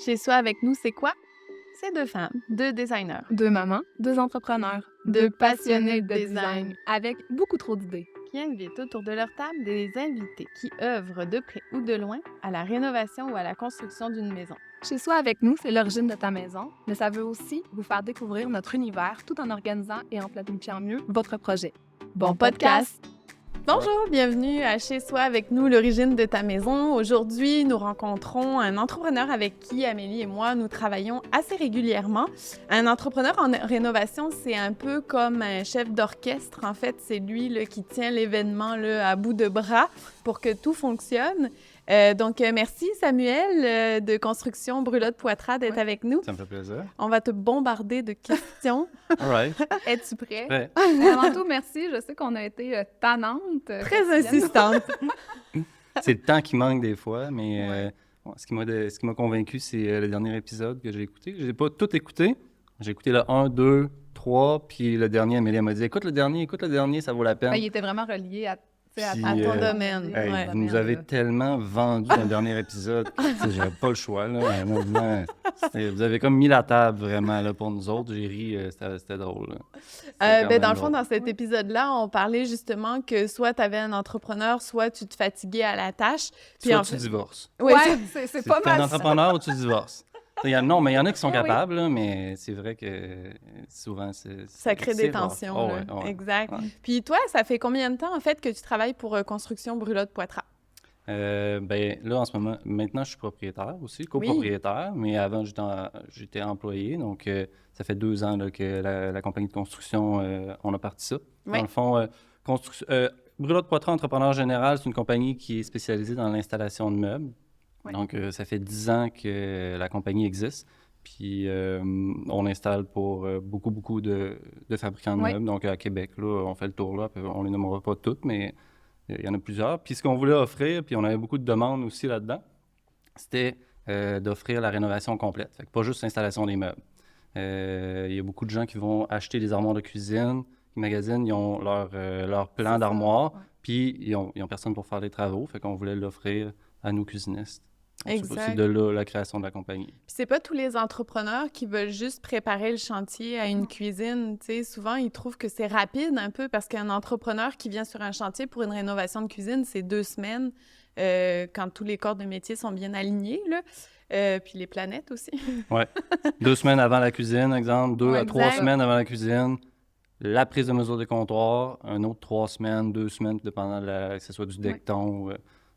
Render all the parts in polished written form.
Chez soi avec nous, c'est quoi? C'est deux femmes, deux designers, Deux mamans, deux entrepreneurs, deux passionnés de design avec beaucoup trop d'idées. qui invitent autour de leur table des invités qui œuvrent de près ou de loin à la rénovation ou à la construction d'une maison. Chez soi avec nous, c'est l'origine de ta maison, mais ça veut aussi vous faire découvrir notre univers tout en organisant et en planifiant mieux votre projet. Bon podcast! Bonjour, bienvenue à Chez soi avec nous, l'origine de ta maison. Aujourd'hui, nous rencontrons un entrepreneur avec qui Amélie et moi, nous travaillons assez régulièrement. Un entrepreneur en rénovation, c'est un peu comme un chef d'orchestre. En fait, c'est lui là, qui tient l'événement là, à bout de bras pour que tout fonctionne. Donc, merci Samuel de Construction Brulotte-Poitras d'être avec nous. Ça me fait plaisir. On va te bombarder de questions. All right. Es-tu prêt? Prêt. Avant tout, merci. Je sais qu'on a été tannantes. Très insistante. C'est le temps qui manque des fois, mais ce qui m'a convaincu, c'est le dernier épisode que j'ai écouté. Je n'ai pas tout écouté. J'ai écouté le 1, 2, 3, puis le dernier, Amélie m'a dit « Écoute le dernier, ça vaut la peine. » Il était vraiment relié à Puis, à ton domaine. Hey, Ouais. vous nous avez tellement vendu dans le dernier épisode. J'avais pas le choix. Là. Honnêtement, vous avez comme mis la table vraiment là, pour nous autres. J'ai ri, c'était drôle. Là. Dans le fond, dans cet épisode-là, on parlait justement que soit tu avais un entrepreneur, soit tu te fatiguais à la tâche. Puis Soit tu divorces. Oui, c'est pas T'es un mal ça. entrepreneur ou tu divorces. Non, mais il y en a qui sont Ah oui. capables, là, mais c'est vrai que souvent, ça crée des rare. tensions. Oh, là. ouais. Exact. Ouais. Puis toi, ça fait combien de temps, en fait, que tu travailles pour Construction Brulotte-Poitras? Là, en ce moment, maintenant, je suis propriétaire aussi, copropriétaire, mais avant, j'étais employé. Donc, ça fait 2 ans là, que la compagnie de construction, on a parti ça. Oui. Dans le fond, Brulotte-Poitras Entrepreneur Général, c'est une compagnie qui est spécialisée dans l'installation de meubles. Oui. Donc, ça fait 10 ans que la compagnie existe. Puis, on installe pour beaucoup de fabricants de Oui. meubles. Donc, à Québec, là, on fait le tour là. On les nommera pas toutes, mais il y en a plusieurs. Puis, ce qu'on voulait offrir, puis on avait beaucoup de demandes aussi là-dedans, c'était d'offrir la rénovation complète. Fait que pas juste l'installation des meubles. Il y a beaucoup de gens qui vont acheter des armoires de cuisine, qui magasinent, ils ont leur plan d'armoire, Ouais. puis ils ont personne pour faire les travaux. Fait qu'on voulait l'offrir à nos cuisinistes. Donc, Exact. c'est de là la création de la compagnie. Puis c'est pas tous les entrepreneurs qui veulent juste préparer le chantier à une cuisine. Tu sais, souvent, ils trouvent que c'est rapide un peu parce qu'un entrepreneur qui vient sur un chantier pour une rénovation de cuisine, c'est 2 semaines quand tous les corps de métier sont bien alignés, là. Puis les planètes aussi. Ouais. 2 semaines avant la cuisine, exemple, 2 à 3 Exact. semaines avant la cuisine, la prise de mesure des comptoirs, un autre 3 semaines, 2 semaines, dépendant que ce soit du decton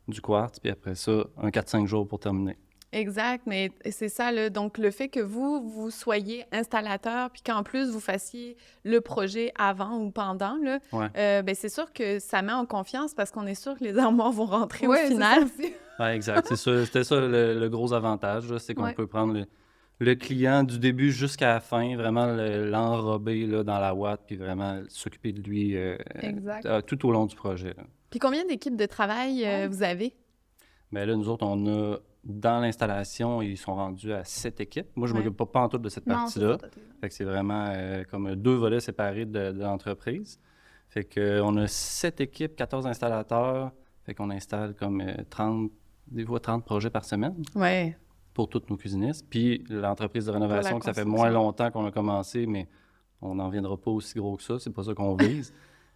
ou du quartz, puis après ça, un 4-5 jours pour terminer. Exact, mais c'est ça, là. Donc, le fait que vous soyez installateur, puis qu'en plus, vous fassiez le projet avant ou pendant, là, Ouais. c'est sûr que ça met en confiance parce qu'on est sûr que les armoires vont rentrer Oui, au final. c'est ça aussi. Ouais, exact. C'était ça le gros avantage, là, c'est qu'on Ouais. peut prendre le client du début jusqu'à la fin, vraiment l'enrober là, dans la ouate, puis vraiment s'occuper de lui Exact. tout au long du projet. Là. Puis combien d'équipes de travail vous avez? Bien là, nous autres, on a, dans l'installation, ils sont rendus à 7 équipes. Moi, je ne Ouais. m'occupe pas en tout de cette Non, c'est partie-là. ça, t'as- Fait que c'est vraiment comme 2 volets séparés de l'entreprise. Fait qu'on a 7 équipes, 14 installateurs. Fait qu'on installe comme 30, des fois 30 projets par semaine Oui. pour toutes nos cuisinistes. Puis l'entreprise de rénovation, Pour la que ça fait construction. moins longtemps qu'on a commencé, mais on n'en viendra pas aussi gros que ça. C'est pas ça qu'on vise.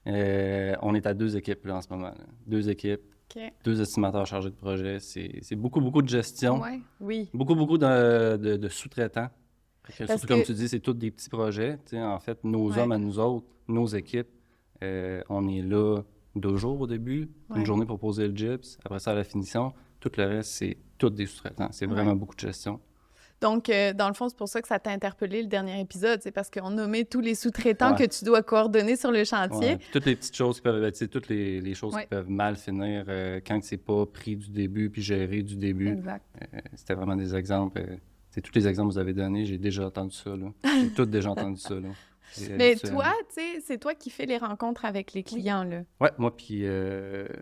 On est à 2 équipes là, en ce moment. Là. 2 équipes, OK. 2 estimateurs chargés de projet. C'est beaucoup de gestion. Ouais. Oui. Beaucoup de sous-traitants. Fait que Parce surtout, comme que- tu dis, c'est tous des petits projets. Tu sais, en fait, nos Ouais. hommes à nous autres, nos équipes, on est là 2 jours au début, Ouais. une journée pour poser le gyps, après ça, à la finition. Tout le reste, c'est tous des sous-traitants. C'est vraiment beaucoup de gestion. Donc, dans le fond, c'est pour ça que ça t'a interpellé le dernier épisode. C'est parce qu'on nommait tous les sous-traitants Ouais. que tu dois coordonner sur le chantier. Ouais. Puis toutes les petites choses qui peuvent, tu sais, toutes les choses Ouais. qui peuvent mal finir quand c'est pas pris du début puis géré du début. Exact. C'était vraiment des exemples. C'est tous les exemples que vous avez donnés, j'ai déjà entendu ça. Là. J'ai tous déjà entendu ça. Là. C'est Mais habituel. toi, tu sais, c'est toi qui fais les rencontres avec les clients, là. Ouais, moi puis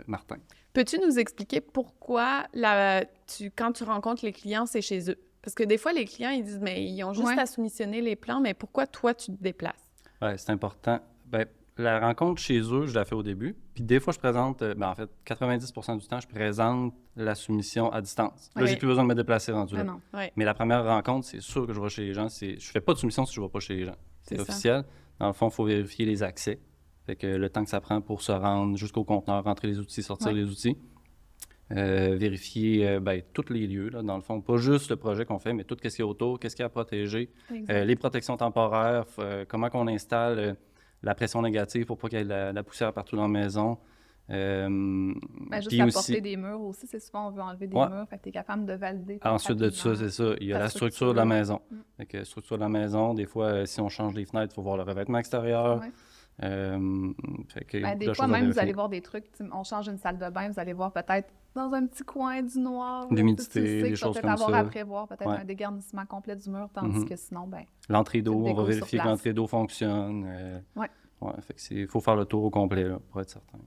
Martin. Peux-tu nous expliquer pourquoi, quand tu rencontres les clients, c'est chez eux? Parce que des fois, les clients, ils disent, mais ils ont juste Ouais. à soumissionner les plans, mais pourquoi toi, tu te déplaces? Oui, c'est important. Bien, la rencontre chez eux, je la fais au début. Puis des fois, je présente, en fait, 90% du temps, je présente la soumission à distance. Là, Oui. j'ai plus besoin de me déplacer rendu là. non. Ouais. Mais la première rencontre, c'est sûr que je vais chez les gens. Je fais pas de soumission si je vais pas chez les gens. C'est C'est ça. officiel. Dans le fond, il faut vérifier les accès. Fait que le temps que ça prend pour se rendre jusqu'au conteneur, rentrer les outils, sortir les outils. Vérifier tous les lieux, là, dans le fond. Pas juste le projet qu'on fait, mais tout ce qu'il y a autour, qu'est-ce qu'il y a à protéger, les protections temporaires, comment qu'on installe la pression négative pour pas qu'il y ait de la poussière partout dans la maison. Juste puis apporter aussi, des murs aussi, c'est souvent on veut enlever des Ouais. murs, fait que tu es capable de valider. ensuite de ça, c'est ça. Il y a la structure de la maison. Fait que structure de la maison, des fois, si on change les fenêtres, il faut voir le revêtement extérieur. Ouais. Fait que Des la fois, chose à même, vous vérifier. allez voir des trucs. On change une salle de bain, vous allez voir peut-être dans un petit coin du noir. L'humidité, tu sais des que choses tu vas comme peut-être avoir ça. à prévoir, peut-être Ouais. un dégarnissement complet du mur, tandis Mhm. que sinon, ben L'entrée d'eau, Tu on va découvres sur vérifier que place. l'entrée d'eau fonctionne. Ouais. Fait que il faut faire le tour au complet là, pour être certain.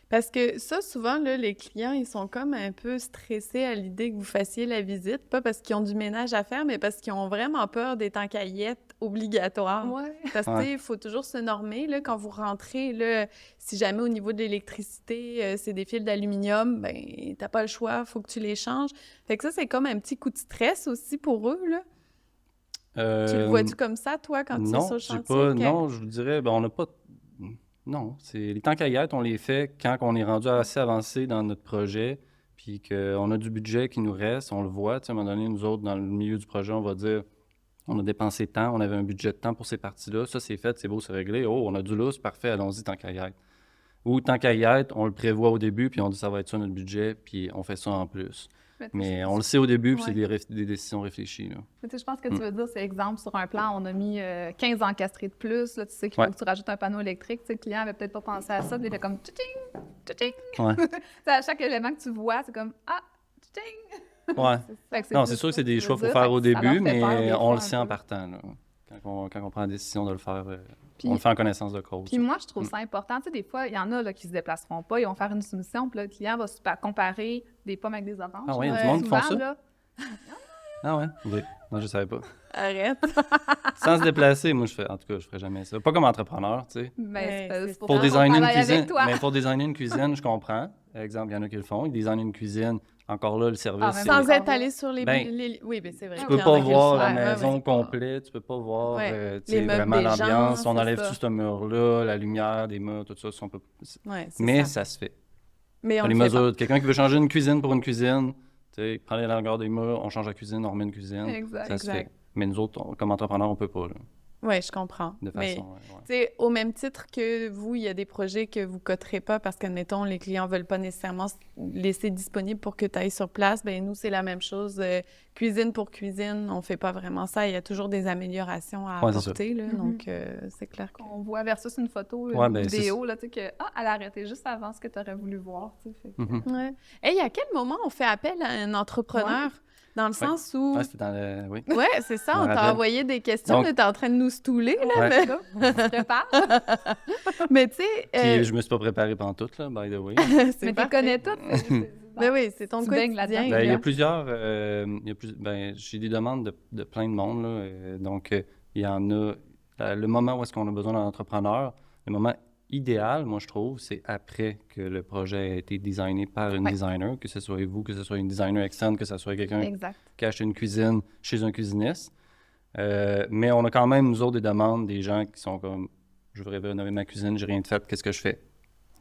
Parce que ça, souvent, là, les clients, ils sont comme un peu stressés à l'idée que vous fassiez la visite, pas parce qu'ils ont du ménage à faire, mais parce qu'ils ont vraiment peur des tankaillettes obligatoires. ouais. Parce que, Ouais. tu sais, il faut toujours se normer, là, quand vous rentrez, là, si jamais au niveau de l'électricité, c'est des fils d'aluminium, ben t'as pas le choix, faut que tu les changes. Fait que ça, c'est comme un petit coup de stress aussi pour eux, là. Tu le vois-tu comme ça, toi, quand tu es Non, sur le j'ai chantier? pas. Ok. Non, je vous dirais, on n'a pas. Non, c'est les tankaillettes, on les fait quand on est rendu assez avancé dans notre projet, puis qu'on a du budget qui nous reste, on le voit. Tu sais, à un moment donné, nous autres, dans le milieu du projet, on va dire, on a dépensé tant, on avait un budget de temps pour ces parties-là, ça c'est fait, c'est beau, c'est réglé. Oh, on a du lousse, parfait, allons-y, tankaillette. Ou tankaillette, on le prévoit au début, puis on dit ça va être ça notre budget, puis on fait ça en plus. Mais on le sait au début, puis Ouais. c'est des décisions réfléchies. Là. Mais tu sais, je pense que tu veux dire, c'est exemple, sur un plan, on a mis 15 encastrés de plus. Là, tu sais qu'il faut Ouais. que tu rajoutes un panneau électrique. Tu sais, le client avait peut-être pas pensé à ça. Puis il fait comme tching, tching. Ouais. Tu sais, à chaque élément que tu vois, c'est comme ah, tching. Ouais. Fait que Non, plus c'est sûr que ça c'est des tu choix veux qu'il faut dire. faire au Fait que ça leur début, fait peur, mais des on fois, le un sait en peu. partant. Là. Quand on prend la décision de le faire, Puis- on le fait en connaissance de cause. Puis moi, je trouve ça important. Tu sais, des fois, il y en a là, qui se déplaceront pas, ils vont faire une soumission, puis là, le client va comparer des pommes avec des oranges. Ah oui, il y a Ouais. du monde qui font Souvent, ça? là, Ah ouais? Oui. Non, je savais pas. Arrête. Sans se déplacer, moi, en tout cas, je ferais jamais ça. Pas comme entrepreneur, tu sais. mais Ouais, c'est c'est pour Pour ça qu'on designer une travaille avec cuisine, toi. mais pour designer une cuisine, je comprends. Par exemple, il y en a qui le font. Ils designent une cuisine. Encore là, le service, Ah, c'est... même Sans être allé sur les... Ben, Oui, bien c'est vrai. Tu Tu peux qu'il y en pas a qui le voir font. la Ouais, ouais, maison ouais. complète, tu peux pas voir Ouais. tu sais, Les meubles vraiment des gens, l'ambiance. On c'est enlève ça. tout ce mur-là, la lumière des murs, tout ça. Ouais, c'est Mais ça. ça se fait. Mais on Les le fait pas. mesures, quelqu'un qui veut changer une cuisine pour une cuisine, tu sais, prend les longueurs des murs, on change la cuisine, on remet une cuisine. Exact, Ça se exact. fait. Mais nous autres, comme entrepreneurs, on peut pas, là, Oui, je comprends. de Mais façon... ouais. tu sais, au même titre que vous, il y a des projets que vous coterez pas parce qu'admettons, les clients veulent pas nécessairement laisser disponible pour que tu ailles sur place. Bien, nous, c'est la même chose. Cuisine pour cuisine, on fait pas vraiment ça. Il y a toujours des améliorations à Ouais, c'est ça. apporter, là. Mhm. Donc, c'est clair que... On voit versus une photo, une Ouais, ben, vidéo, là, tu sais, que elle a arrêté juste avant ce que tu aurais voulu voir, tu sais. Fait que- Mhm. Ouais. Et à quel moment on fait appel à un entrepreneur? Dans le sens où... Ouais, c'était dans le... Oui. Ouais, c'est ça, Je me on t'a rappelle. envoyé des questions, Donc- là, t'es en train de nous stouler, là, Ouais. mais, On se prépare. mais tu sais, Puis je me suis pas préparé pantoute, là, by the way. c'est Mais tu parfait. connais tout. Ben oui, c'est ton Tu baignes quotidien. là-dedans. Ben, il y a évidemment. plusieurs... j'ai des demandes de plein de monde, là. Donc, il y en a... le moment où est-ce qu'on a besoin d'un entrepreneur, le moment idéal, moi, je trouve, c'est après que le projet a été designé par une Ouais. designer, que ce soit vous, que ce soit une designer externe, que ce soit quelqu'un Exact. qui a acheté une cuisine chez un cuisiniste. Mais on a quand même, nous autres, des demandes des gens qui sont comme « Je voudrais rénover ma cuisine, j'ai rien de fait, qu'est-ce que je fais? »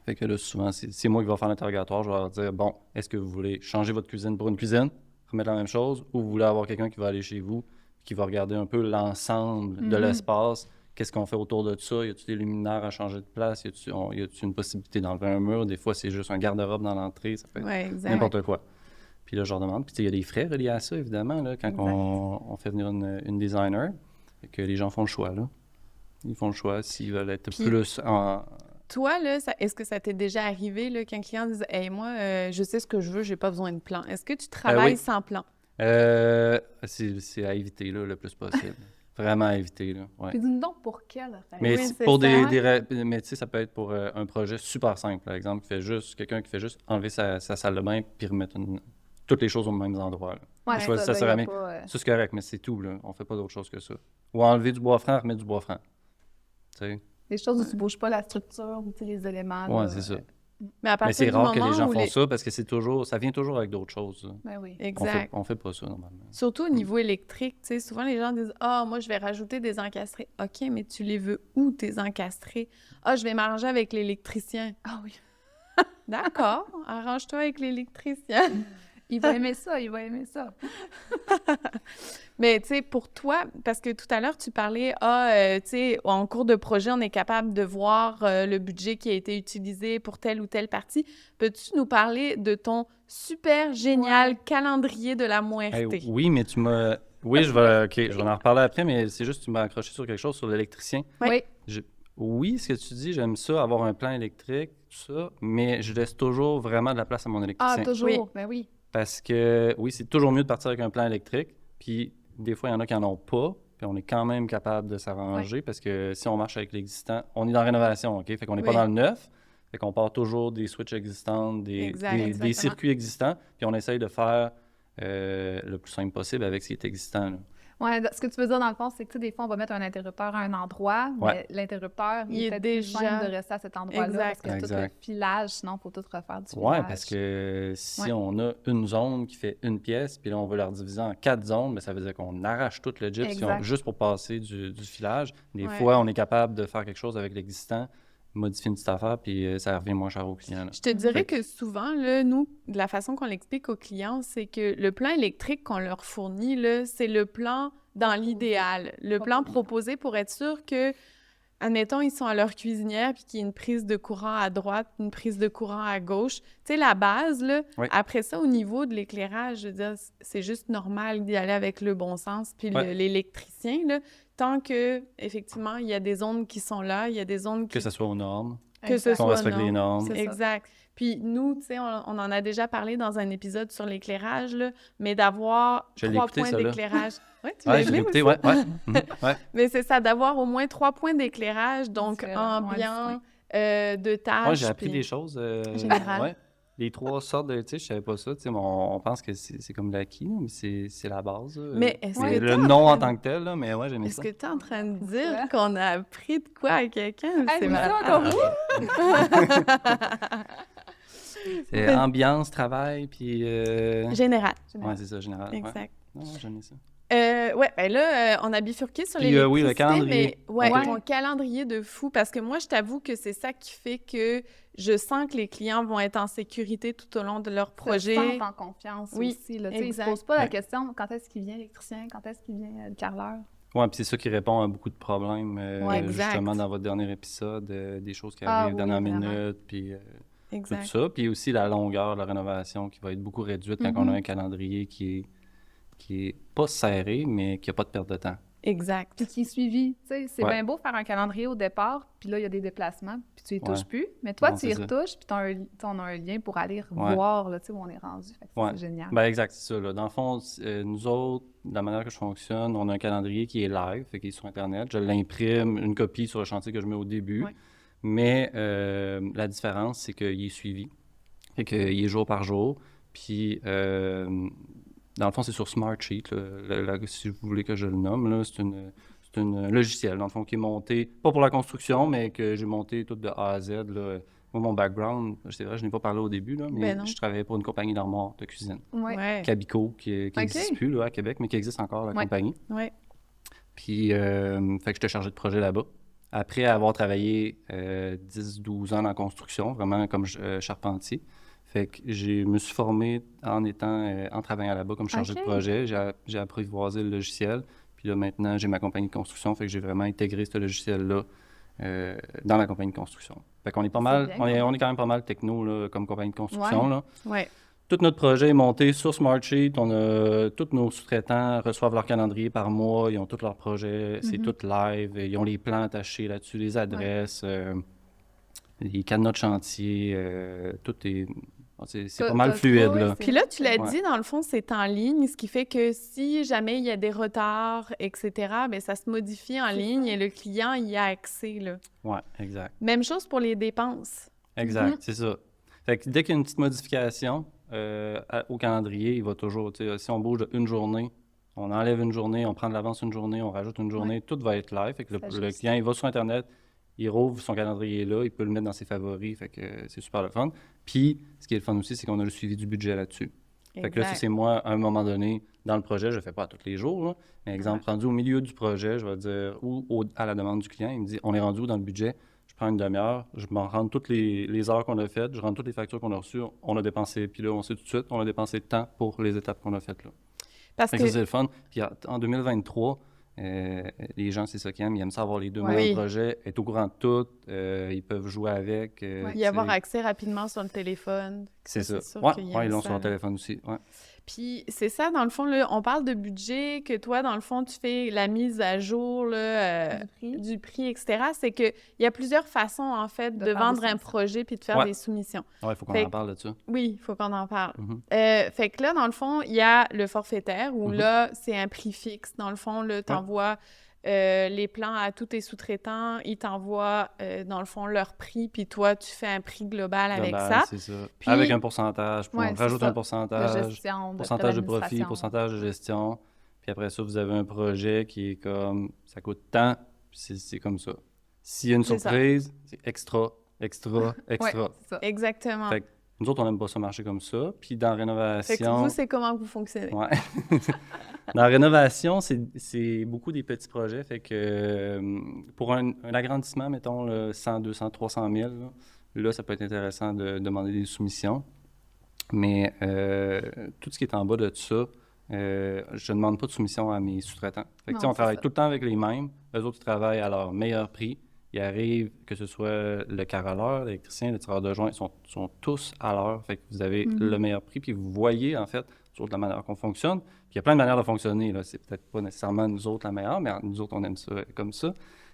Fait que là, souvent, c'est moi qui vais faire l'interrogatoire. Je vais leur dire « Bon, est-ce que vous voulez changer votre cuisine pour une cuisine, remettre la même chose, ou vous voulez avoir quelqu'un qui va aller chez vous, qui va regarder un peu l'ensemble de Mhm. l'espace, qu'est-ce qu'on fait autour de ça, y a-t-il des luminaires à changer de place, y a-t-il une possibilité d'enlever un mur, des fois c'est juste un garde-robe dans l'entrée, ça fait Ouais, exact. n'importe quoi. » Puis là, je leur demande. Puis, tu sais, il y a des frais reliés à ça, évidemment, là, quand Exact. on fait venir une designer. Fait que les gens font le choix, là. Ils font le choix s'ils veulent être Puis- plus en... Toi, là, est-ce que ça t'est déjà arrivé là, qu'un client dise « Hey, moi, je sais ce que je veux, j'ai pas besoin de plan. » Est-ce que tu travailles oui. sans plan? C'est à éviter, là, le plus possible. Vraiment à éviter, là. Ouais. Puis dis-nous donc pour quelle raison? Mais Oui, si- c'est pour ça. mais tu sais, ça peut être pour un projet super simple, par exemple, quelqu'un qui fait juste enlever sa salle de bain puis remettre toutes les choses au même endroit, là. Ouais, choisit sa ben, y a céramique. pas, Ça, c'est correct, mais c'est tout, là. On fait pas d'autre chose que ça. Ou enlever du bois franc, remettre du bois franc. Tu sais, Les choses où tu bouges pas la structure ou les éléments. Ouais, là, c'est ça. Mais à Mais partir c'est du rare que moment les gens où font ça parce que ça vient toujours avec d'autres choses. Là. Ben oui. Exact. On fait pas ça normalement. Surtout au niveau électrique, tu sais, souvent les gens disent « Ah, moi, je vais rajouter des encastrés. » OK, mais tu les veux où, tes encastrés? « Ah, je vais m'arranger avec l'électricien. Ah oui. » D'accord, arrange-toi avec l'électricien. Il va aimer ça, il va aimer ça. Mais tu sais, pour toi, parce que tout à l'heure, tu parlais, tu sais, en cours de projet, on est capable de voir le budget qui a été utilisé pour telle ou telle partie. Peux-tu nous parler de ton super génial calendrier de la Muerte? Hey, oui, mais tu m'as... Oui, je vais en reparler après, mais c'est juste que tu m'as accroché sur quelque chose, sur l'électricien. Oui. Oui, ce que tu dis, j'aime ça, avoir un plan électrique, tout ça, mais je laisse toujours vraiment de la place à mon électricien. Ah, toujours. Oui. Ben oui. Parce que, oui, c'est toujours mieux de partir avec un plan électrique, puis des fois, il y en a qui n'en ont pas, puis on est quand même capable de s'arranger, parce que si on marche avec l'existant, on est dans la rénovation, OK? Fait qu'on n'est pas Oui. dans le neuf, fait qu'on part toujours des switches existants, des circuits existants, puis on essaye de faire le plus simple possible avec ce qui est existant, là. Ouais, ce que tu veux dire, dans le fond, c'est que, tu sais, des fois, on va mettre un interrupteur à un endroit, mais l'interrupteur, il est peut-être déjà... plus simple de rester à cet endroit-là, parce que tout le filage, sinon, il faut tout refaire du filage. Ouais, parce que si on a une zone qui fait une pièce, puis là, on veut la rediviser en 4 zones, bien, ça veut dire qu'on arrache tout le gyps juste pour passer du filage. Des fois, on est capable de faire quelque chose avec l'existant, modifier une petite affaire, puis ça revient moins cher aux clients. Là. Je te dirais que souvent, là, nous, de la façon qu'on l'explique aux clients, c'est que le plan électrique qu'on leur fournit, là, c'est le plan dans l'idéal. Le plan proposé pour être sûr que, admettons, ils sont à leur cuisinière puis qu'il y a une prise de courant à droite, une prise de courant à gauche. Tu sais, la base, là, après ça, au niveau de l'éclairage, je veux dire, c'est juste normal d'y aller avec le bon sens. Puis l'électricien, là, tant que, effectivement, il y a des zones qui sont là, il y a des zones qui... Que ce soit aux normes. Que ce soit qu'on respecte les normes. Exact. Puis nous, tu sais, on en a déjà parlé dans un épisode sur l'éclairage, là, mais d'avoir 3 points d'éclairage. Oui, tu l'as écouté, ouais. Mais c'est ça, d'avoir au moins 3 points d'éclairage, donc ambiant, de tâches. Moi, j'ai appris des choses. Générales. Les 3 sortes de... Tu sais, je savais pas ça. Tu sais, on pense que c'est comme l'acquis, mais c'est la base. Mais est-ce que le nom en tant que tel, là, mais ouais, j'aimais ça. Est-ce que tu es en train de dire qu'on a appris de quoi à quelqu'un? C'est marrant. C'est ambiance, travail, puis... Général. Ouais, c'est ça, général. Exact. Ouais, j'aimais ça. Ben là, on a bifurqué sur l'électricité, oui, le calendrier. Mais ton calendrier de fou, parce que moi, je t'avoue que c'est ça qui fait que je sens que les clients vont être en sécurité tout au long de leur projet. Ils se sentent en confiance aussi. Là. Ils ne se posent pas la question quand est-ce qu'il vient l'électricien, quand est-ce qu'il vient le carreleur. Oui, puis c'est ça qui répond à beaucoup de problèmes, justement, dans votre dernier épisode, des choses qui arrivent dernière minute, puis tout ça. Puis aussi la longueur de la rénovation qui va être beaucoup réduite quand on a un calendrier qui est pas serré, mais qui n'a pas de perte de temps. Exact. Puis qui est suivi. Tu sais, c'est bien beau faire un calendrier au départ, puis là, il y a des déplacements, puis tu y touches plus. Mais toi, tu y retouches, puis on a un lien pour aller voir là, où on est rendu. Fait que c'est génial. Ben exact, c'est ça. Là. Dans le fond, nous autres, de la manière que je fonctionne, on a un calendrier qui est live, fait qu'il est sur Internet. Je l'imprime, une copie sur le chantier que je mets au début. Ouais. Mais la différence, c'est qu'il est suivi. Fait qu'il est jour par jour. Puis... dans le fond, c'est sur Smartsheet, si vous voulez que je le nomme. Là, c'est un logiciel, dans le fond, qui est monté, pas pour la construction, mais que j'ai monté tout de A à Z. Là. Moi, mon background, c'est vrai, je n'ai pas parlé au début, là, mais je travaillais pour une compagnie d'armoires de cuisine. Cabico, qui n'existe plus là, à Québec, mais qui existe encore, la compagnie. Puis, fait que j'étais chargé de projet là-bas. Après avoir travaillé 10-12 ans en construction, vraiment comme charpentier, fait que je me suis formé en travaillant là-bas comme chargé de projet. J'ai apprivoisé le logiciel. Puis là, maintenant, j'ai ma compagnie de construction. Fait que j'ai vraiment intégré ce logiciel-là dans la compagnie de construction. Fait qu'on est pas mal, on est quand même pas mal techno là, comme compagnie de construction. Là. Tout notre projet est monté sur Smartsheet. Tous nos sous-traitants reçoivent leur calendrier par mois. Ils ont tous leurs projets. C'est tout live. Ils ont les plans attachés là-dessus, les adresses, les cadenas de chantier. Tout est... C'est pas mal fluide, là. Puis là, tu l'as dit, dans le fond, c'est en ligne, ce qui fait que si jamais il y a des retards, etc., bien, ça se modifie en ligne et le client y a accès, là. Oui, exact. Même chose pour les dépenses. Exact, c'est ça. Fait que dès qu'il y a une petite modification au calendrier, il va toujours, tu sais, si on bouge une journée, on enlève une journée, on prend de l'avance une journée, on rajoute une journée, tout va être live. Fait que le client, il va sur Internet, il rouvre son calendrier là, il peut le mettre dans ses favoris, fait que c'est super le fun. Puis, ce qui est le fun aussi, c'est qu'on a le suivi du budget là-dessus. Fait que là, ça, c'est moi, à un moment donné, dans le projet, je le fais pas tous les jours, là, mais exemple, rendu au milieu du projet, je vais dire, ou à la demande du client, il me dit, on est rendu où dans le budget? Je prends une demi-heure, je m'en rentre toutes les heures qu'on a faites, je rentre toutes les factures qu'on a reçues, on a dépensé, puis là, on sait tout de suite, on a dépensé de temps pour les étapes qu'on a faites là. Parce que c'est le fun. Puis en 2023, les gens, c'est ça qu'ils aiment. Ils aiment ça avoir les 2 mêmes projets, être au courant de tout, ils peuvent jouer avec. Y avoir accès rapidement sur le téléphone. C'est ça. Oui, ils l'ont sur leur téléphone aussi. Ouais. Puis c'est ça, dans le fond, là, on parle de budget, que toi, dans le fond, tu fais la mise à jour là, du prix, etc. C'est qu'il y a plusieurs façons, en fait, de vendre un projet puis de faire des soumissions. Oui, il faut qu'on en parle de ça. Oui, il faut qu'on en parle. Fait que là, dans le fond, il y a le forfaitaire où là, c'est un prix fixe. Dans le fond, là, tu envoies les plans à tous tes sous-traitants, ils t'envoient, dans le fond, leur prix, puis toi, tu fais un prix global avec ça. C'est ça. Puis, avec un pourcentage, on rajoute un pourcentage, de gestion, pourcentage de profit, pourcentage de gestion. Puis après ça, vous avez un projet qui est comme, ça coûte tant, puis c'est comme ça. S'il y a une surprise, c'est extra. Ouais, c'est ça. Exactement. Fait que nous autres, on n'aime pas ça marcher comme ça. Puis dans la rénovation... Fait que vous, c'est comment vous fonctionnez? Ouais. Dans la rénovation, c'est beaucoup des petits projets. Fait que pour un agrandissement, mettons, là, 100, 200, 300 000, là, ça peut être intéressant de demander des soumissions. Mais tout ce qui est en bas de ça, je ne demande pas de soumission à mes sous-traitants. Fait que, on travaille tout le temps avec les mêmes. Eux autres, ils travaillent à leur meilleur prix. Ils arrivent, que ce soit le carreleur, l'électricien, le tireur de joint, ils sont tous à l'heure. Fait que vous avez le meilleur prix. Puis vous voyez, en fait, sur la manière qu'on fonctionne. Puis il y a plein de manières de fonctionner. Là. C'est peut-être pas nécessairement nous autres la meilleure, mais nous autres, on aime ça comme ça.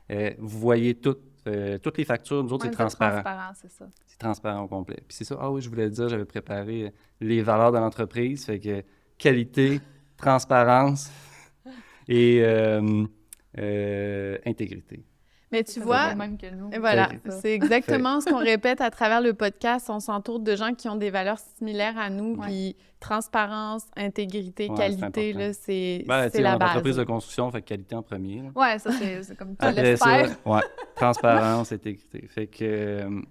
Vous voyez toutes les factures. Nous autres, c'est transparent. C'est ça. C'est transparent au complet. Puis c'est ça. Ah oui, je voulais dire, j'avais préparé les valeurs de l'entreprise. Fait que qualité, transparence et intégrité. Mais tu vois, même que nous. Voilà, c'est exactement ce qu'on répète à travers le podcast. On s'entoure de gens qui ont des valeurs similaires à nous, puis transparence, intégrité, qualité, là, c'est la base. Entreprise de construction, fait qualité en premier. Oui, ça, c'est comme tu l'espères. Oui, transparence, intégrité. Fait que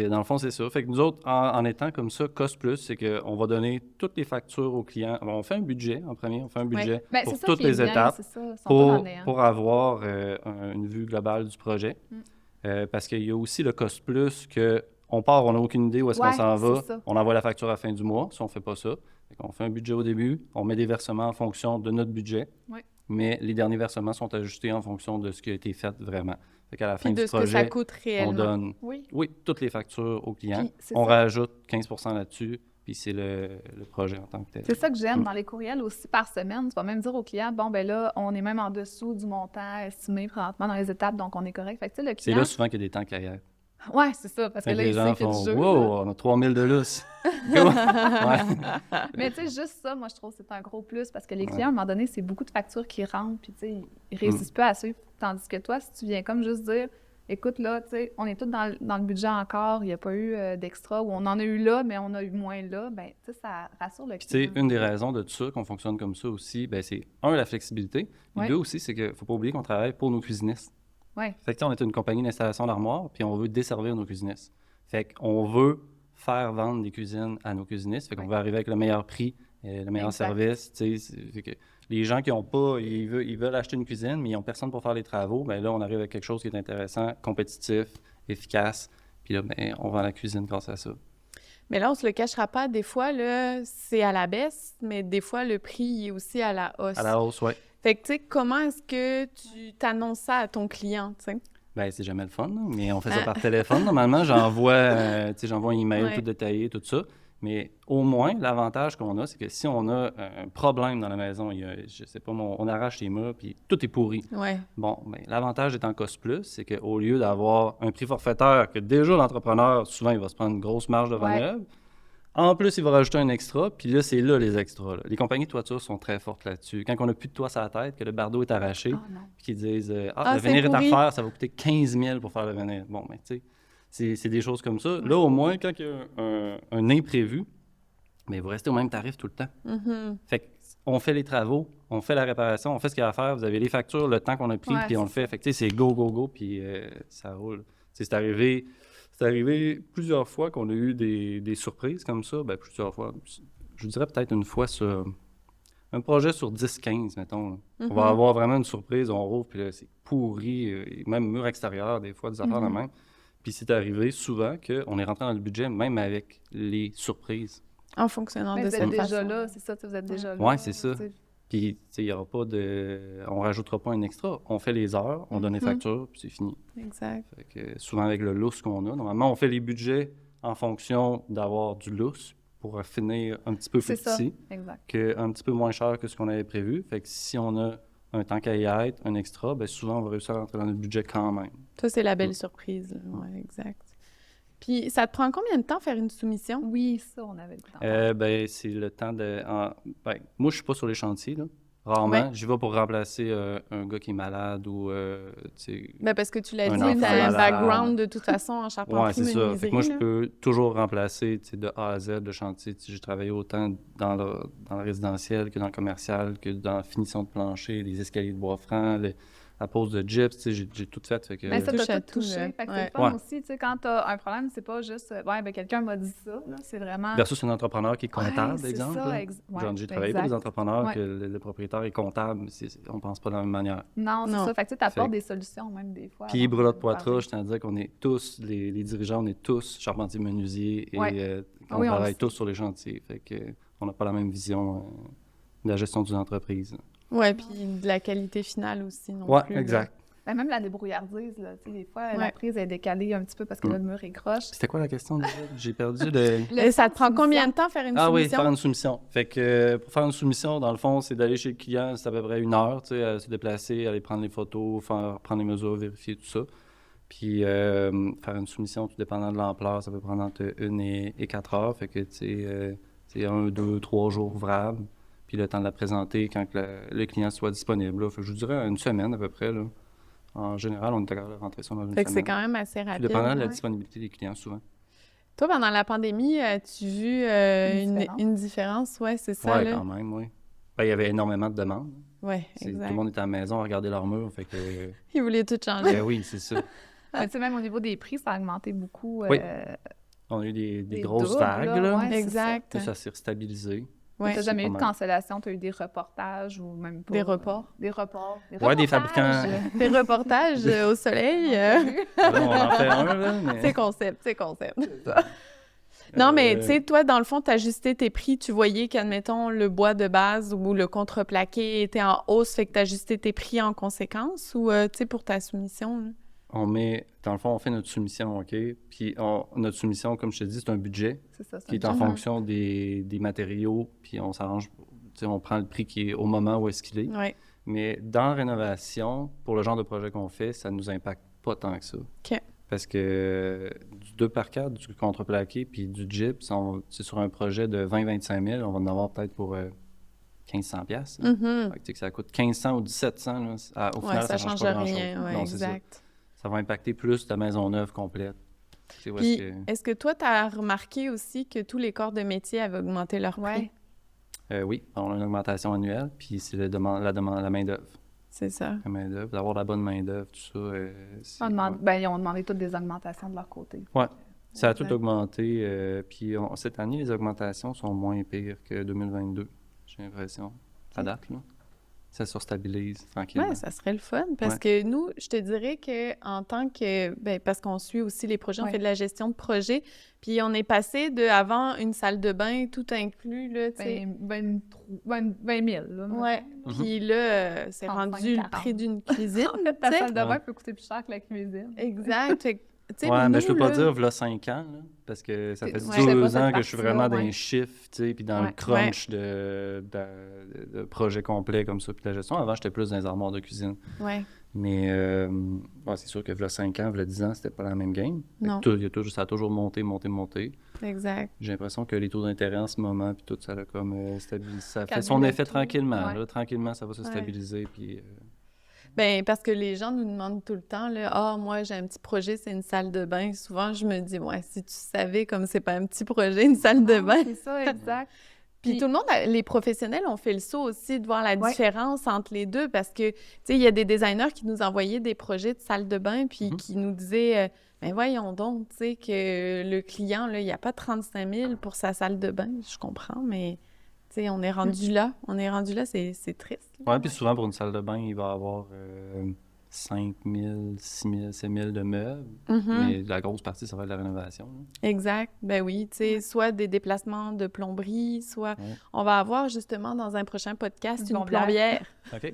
dans le fond, c'est ça. Fait que nous autres, en étant comme ça, Cost Plus, c'est qu'on va donner toutes les factures aux clients. On fait un budget en premier, on fait un budget pour toutes les étapes pour avoir une vue globale du projet. Parce qu'il y a aussi le Cost Plus qu'on part, on n'a aucune idée où est-ce qu'on s'en va. On envoie la facture à la fin du mois, si on ne fait pas ça. Fait qu'on fait un budget au début, on met des versements en fonction de notre budget, mais les derniers versements sont ajustés en fonction de ce qui a été fait vraiment. Fait qu'à la fin du projet, ça coûte réellement. On donne toutes les factures aux clients. On rajoute 15 % là-dessus, puis c'est le projet en tant que tel. C'est ça que j'aime dans les courriels aussi par semaine. Tu vas même dire aux clients, bon, ben là, on est même en dessous du montant estimé présentement dans les étapes, donc on est correct. Fait que, tu sais, le client... C'est là souvent qu'il y a des temps carrière. Oui, c'est ça, parce que là, les gens font « Wow, on a 3 000 de lousse! » Mais tu sais, juste ça, moi, je trouve que c'est un gros plus parce que les clients, à un moment donné, c'est beaucoup de factures qui rentrent, puis tu sais, ils réussissent pas à suivre. Tandis que toi, si tu viens comme juste dire « Écoute, là, tu sais, on est tous dans le budget encore, il n'y a pas eu d'extra, ou on en a eu là, mais on a eu moins là », bien, tu sais, ça rassure le client. Tu sais, une des raisons de tout ça, qu'on fonctionne comme ça aussi, bien, c'est, la flexibilité, puis deux aussi, c'est qu'il ne faut pas oublier qu'on travaille pour nos cuisinistes. Fait que on est une compagnie d'installation d'armoires, puis on veut desservir nos cuisinistes. Fait qu'on veut faire vendre des cuisines à nos cuisinistes. Fait qu'on veut arriver avec le meilleur prix, le meilleur service. Fait que les gens qui n'ont pas, ils veulent acheter une cuisine, mais ils n'ont personne pour faire les travaux. Bien là, on arrive avec quelque chose qui est intéressant, compétitif, efficace. Puis là, bien, on vend la cuisine grâce à ça. Mais là, on se le cachera pas. Des fois, là, c'est à la baisse, mais des fois, le prix est aussi à la hausse. À la hausse, oui. Fait que, tu sais, comment est-ce que tu t'annonces ça à ton client, tu sais? Bien, c'est jamais le fun, là, mais on fait ça par téléphone. Normalement, j'envoie un email tout détaillé, tout ça. Mais au moins, l'avantage qu'on a, c'est que si on a un problème dans la maison, je sais pas, on arrache les murs, puis tout est pourri. Bon, bien, l'avantage étant Cost Plus, c'est qu'au lieu d'avoir un prix forfaitaire, que déjà l'entrepreneur, souvent, il va se prendre une grosse marge de manœuvre, en plus, il va rajouter un extra, puis là, c'est là les extras. Là. Les compagnies de toiture sont très fortes là-dessus. Quand on n'a plus de toit sur la tête, que le bardeau est arraché, puis qu'ils disent le vénir est à refaire, ça va coûter 15 000 pour faire le vénir. Bon, ben, tu sais, c'est des choses comme ça. Là, au moins, quand il y a un imprévu, mais vous restez au même tarif tout le temps. Fait on fait les travaux, on fait la réparation, on fait ce qu'il y a à faire, vous avez les factures, le temps qu'on a pris, Ouais, puis on le fait. Fait que, tu sais, c'est go, go, go, puis ça roule. Tu sais, c'est arrivé plusieurs fois qu'on a eu des surprises comme ça. Ben, plusieurs fois. Je dirais peut-être une fois sur un projet sur 10-15, mettons. Là. On va avoir vraiment une surprise, on rouvre, puis là, c'est pourri, même mur extérieur, des fois, des affaires de même. Puis c'est arrivé souvent qu'on est rentré dans le budget, même avec les surprises. En fonctionnant Mais de vous êtes cette déjà façon. là, c'est ça, vous êtes déjà là. Ouais, c'est ça. tu sais. Puis, tu sais, il n'y aura pas de... On rajoutera pas un extra. On fait les heures, on donne les factures, puis c'est fini. Exact. Fait que souvent avec le lousse qu'on a, normalement, on fait les budgets en fonction d'avoir du lousse pour finir un petit peu plus C'est ça, petit, exact. un petit peu moins cher que ce qu'on avait prévu. Fait que si on a un temps qu'à y être, un extra, bien souvent, on va réussir à rentrer dans notre budget quand même. Ça, c'est la belle surprise. Oui, exact. Puis, ça te prend combien de temps faire une soumission? Oui, ça, on avait le temps. Ben, c'est le temps de... ben, moi, je suis pas sur les chantiers, là. Rarement. Ouais. J'y vais pour remplacer un gars qui est malade ou, tu sais... Ben parce que tu l'as Un dit, enfant tu as un malade. background de toute façon en Ouais, charpenterie, c'est ça. Fait que moi, je là. peux toujours remplacer, tu sais, de A à Z le chantier. Tu sais, j'ai travaillé autant dans le résidentiel que dans le commercial, que dans la finition de plancher, les escaliers de bois franc, la pose de gyps, tu sais, j'ai tout fait. Fait que, Mais ça, touche t'as à tout tout, touché. là. Fait que c'est Ouais. le fun Ouais. aussi, tu sais, quand t'as un problème, c'est pas juste, ouais, ben quelqu'un m'a dit ça, là. C'est vraiment... versus un entrepreneur qui est comptable, Ouais, c'est exemple. ça, là. ouais, Genre, j'ai travaillé pour exact. des entrepreneurs Ouais. que le propriétaire est comptable, mais on pense pas de la même manière. Non, c'est Non. ça. Fait que tu apportes Fait- des solutions, même des fois. Puis avant Brulotte de Poitras, parler. je tiens à dire qu'on est tous, les dirigeants, on est tous charpentiers menuisiers et Ouais. on Oui, on le travaille sait. tous sur les chantiers. Fait que on n'a pas la même vision de la gestion d'une entreprise. Ouais, puis de la qualité finale aussi non Ouais, plus. là. exact. Ben, même la débrouillardise, là, tu sais, des fois, Ouais. la prise est décalée un petit peu parce que là, le mur est croche. C'était quoi la question déjà? J'ai perdu le... Et ça te prend combien de temps faire une Ah oui, soumission? faire une soumission. Fait que pour faire une soumission, dans le fond, c'est d'aller chez le client, c'est à peu près 1 heure, tu sais, à se déplacer, aller prendre les photos, prendre les mesures, vérifier tout ça. Puis faire une soumission, tout dépendant de l'ampleur, ça peut prendre entre 1 et 4 heures. Fait que, tu sais, c'est 1, 2, 3 jours ouvrables. Puis le temps de la présenter quand que le client soit disponible. Là. Fait que je vous dirais 1 semaine à peu près. Là. En général, on est capable de rentrer ça dans une Fait que c'est semaine. quand même assez Tout rapide. dépendant de la ouais. disponibilité des clients, souvent. Toi, pendant la pandémie, as-tu vu une différence? Ouais, c'est ça, Oui, là. quand même, oui. Ben, il y avait énormément de demandes. Ouais, Tout le exact. monde était à la maison à regarder leurs murs. Fait que, Ils voulaient tout changer. ben oui, c'est ça. Mais tu sais, même au niveau des prix, ça a augmenté beaucoup. Oui. On a eu des Des grosses doubles, vagues, là, là. ouais. c'est Exact. Puis ça s'est stabilisé. Ouais. T'as jamais eu pas de mal. cancellation, t'as eu des reportages ou même pas. Des reports. Des reports. Ouais, des fabricants. Des reportages au soleil. Là, on en fait un, là. Mais... C'est concept. Non, mais tu sais, toi, dans le fond, tu ajustais tes prix. Tu voyais qu'admettons, le bois de base ou le contreplaqué était en hausse, fait que tu ajustais tes prix en conséquence ou, tu sais, pour ta soumission? Là? Dans le fond, on fait notre soumission, OK? Puis notre soumission, comme je te dis, c'est un budget C'est ça, qui est en fonction des matériaux, puis on s'arrange, tu sais, on prend le prix qui est au moment où est-ce qu'il est. Oui. Mais dans la rénovation, pour le genre de projet qu'on fait, ça ne nous impacte pas tant que ça. OK. Parce que du 2x4, du contreplaqué, puis du gyps, c'est sur un projet de 20-25 000, on va en avoir peut-être pour 1500 $. Là. Mhm. Fait que, tu sais, que ça coûte 1500 ou 1700, là, au final, Ouais, ça change change pas grand-chose. rien. Ouais, Non, c'est ça. exact. Ça va impacter plus ta maison neuve complète. Tu sais, où Puis, est-ce que... est-ce que toi, tu as remarqué aussi que tous les corps de métier avaient augmenté leur prix? Ouais. Oui, on a une augmentation annuelle, puis c'est la main-d'œuvre. C'est ça. La main-d'œuvre, d'avoir la bonne main-d'œuvre, tout ça. Ben, ils ont demandé toutes des augmentations de leur côté. Ouais. Ça a Exact. tout augmenté. Puis cette année, les augmentations sont moins pires que 2022, j'ai l'impression. À date, là. Ça se stabilise tranquillement. Oui, ça serait le fun. Parce que nous, je te dirais qu'en tant que... Ben, parce qu'on suit aussi les projets, on Ouais. fait de la gestion de projet. Puis on est passé de avant une salle de bain, tout inclus, là, tu sais. 20 000, là. Ouais. Mhm. Puis là, c'est 35, rendu le 40. prix d'une cuisine. En fait, ta tu sais. salle de bain Ouais. peut coûter plus cher que la cuisine. Exact. Fait que, tu sais, Ouais, mais je peux nous, pas là, dire, v'là 5 ans, là, parce que ça fait Ouais, je sais pas 2 cette ans que je suis partie-là, vraiment dans ouais. les chiffres, tu sais, puis dans le Ouais. crunch de projets complets comme ça, puis de la gestion. Avant, j'étais plus dans les armoires de cuisine. Ouais. Mais ouais, c'est sûr que v'là 5 ans, v'là 10 ans, c'était pas la même game. Fait que Non. ça a toujours monté. Exact. J'ai l'impression que les taux d'intérêt en ce moment, puis tout ça, là, comme stabilisé. Ça fait Calmer son le effet tout. tranquillement. Ouais. Là, tranquillement, ça va se Ouais. stabiliser, puis... Ben parce que les gens nous demandent tout le temps, là, « Ah, moi, j'ai un petit projet, c'est une salle de bain. » Souvent, je me dis, « Ouais, si tu savais comme c'est pas un petit projet, une salle de Non, bain. C'est ça, exact. » Puis tout le monde, les professionnels ont fait le saut aussi de voir la Ouais. différence entre les deux parce que, tu sais, il y a des designers qui nous envoyaient des projets de salle de bain puis qui nous disaient ben voyons donc, tu sais, que le client, là, il n'y a pas 35 000 pour sa salle de bain. Je comprends, mais, tu sais, on est rendu là. C'est triste. Ouais, puis souvent, pour une salle de bain, il va y avoir 5 000, 6 000, 7 000 de meubles. Mais la grosse partie, ça va être la rénovation. Là. Exact. Ben oui, tu sais, soit des déplacements de plomberie, soit... On va avoir justement dans un prochain podcast une plombière. OK.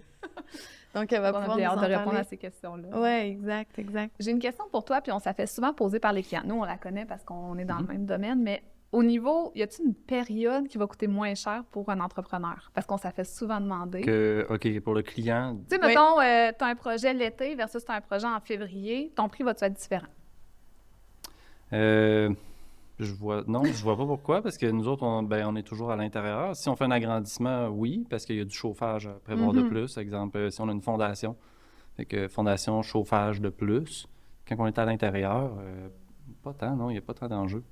Donc, elle va On pouvoir a nous hâte en de répondre parler. à ces questions-là. Oui, exact. J'ai une question pour toi, puis on s'en fait souvent poser par les clients. Nous, on la connaît parce qu'on est dans le même domaine, mais au niveau, y a-t-il une période qui va coûter moins cher pour un entrepreneur? Parce qu'on s'en fait souvent demander. OK, pour le client, Tu sais, mettons, t'as un projet l'été versus t'as un projet en février, ton prix va-tu être différent? je vois pas pourquoi, parce que nous autres, on est toujours à l'intérieur. Si on fait un agrandissement, oui, parce qu'il y a du chauffage à prévoir de plus. Exemple, si on a une fondation, fait que fondation, chauffage de plus. Quand on est à l'intérieur, pas tant, non, il n'y a pas tant d'enjeux.